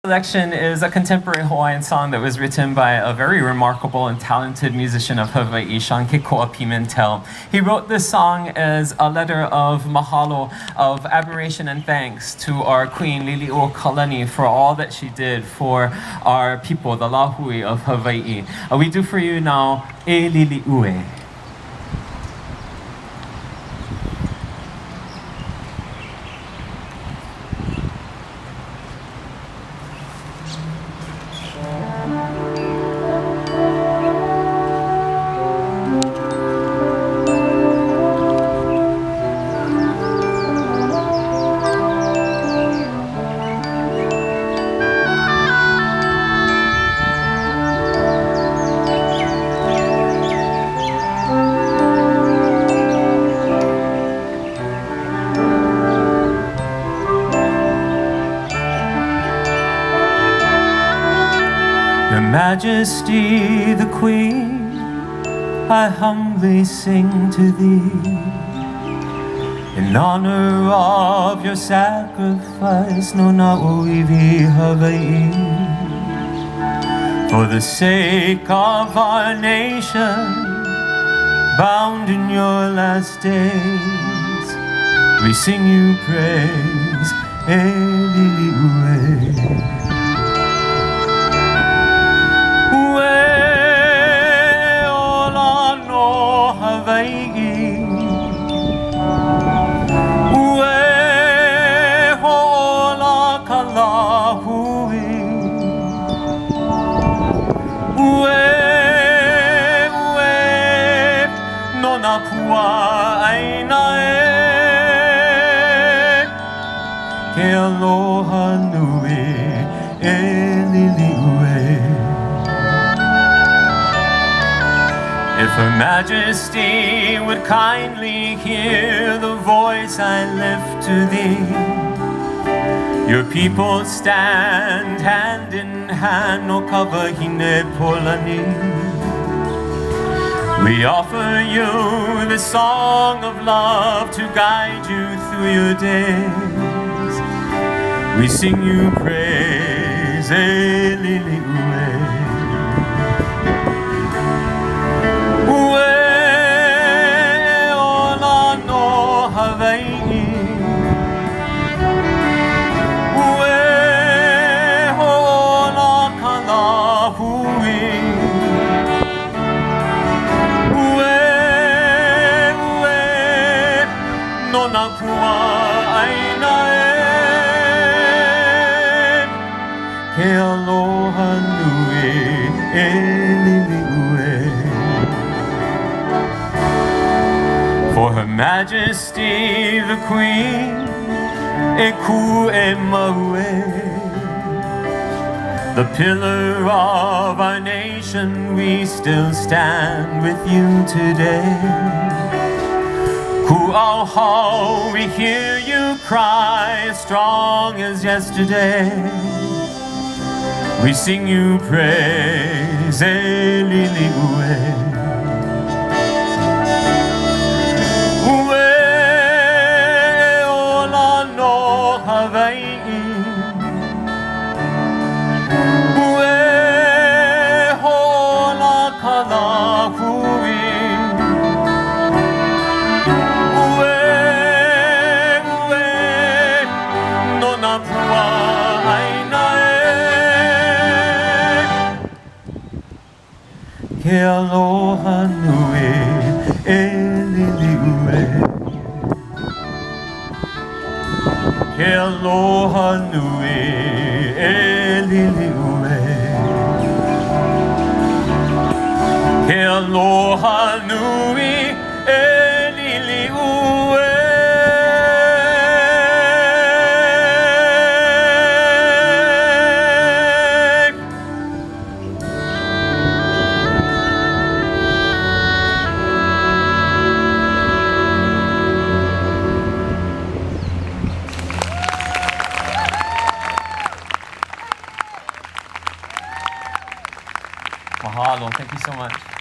Selection is a contemporary Hawaiian song that was written by a very remarkable and talented musician of Hawaii, Shawn Pimental. He wrote this song as a letter of mahalo, of admiration and thanks to our Queen Liʻiuokalani for all that she did for our people, the Lahui of Hawaii. We do for you now, E Liliʻu. Your Majesty, the Queen, I humbly sing to thee in honor of your sacrifice, no na'oiwi Hawaii. For the sake of our nation, bound in your last days, we sing you praise, E Liliʻu. Ke aloha nui e Liliʻu. If Her Majesty would kindly hear the voice I lift to thee, your people stand hand in hand, no kawahine polani. We offer you the song of love to guide you through your days. We sing you praise, E Liliʻu. Ke aloha nui e Liliʻu. For Her Majesty the Queen, e ku e maue. The pillar of our nation, we still stand with you today. Ku auhau, we hear you cry, as strong as yesterday. We sing you praise, E Liliʻu. Ue ola no Hawaii, ue hola kalahui, ue no na pua aina. Ke aloha nui e Liliʻu. Ke aloha nui e Liliʻu. Ke aloha nui e Liliʻu. Mahalo, thank you so much.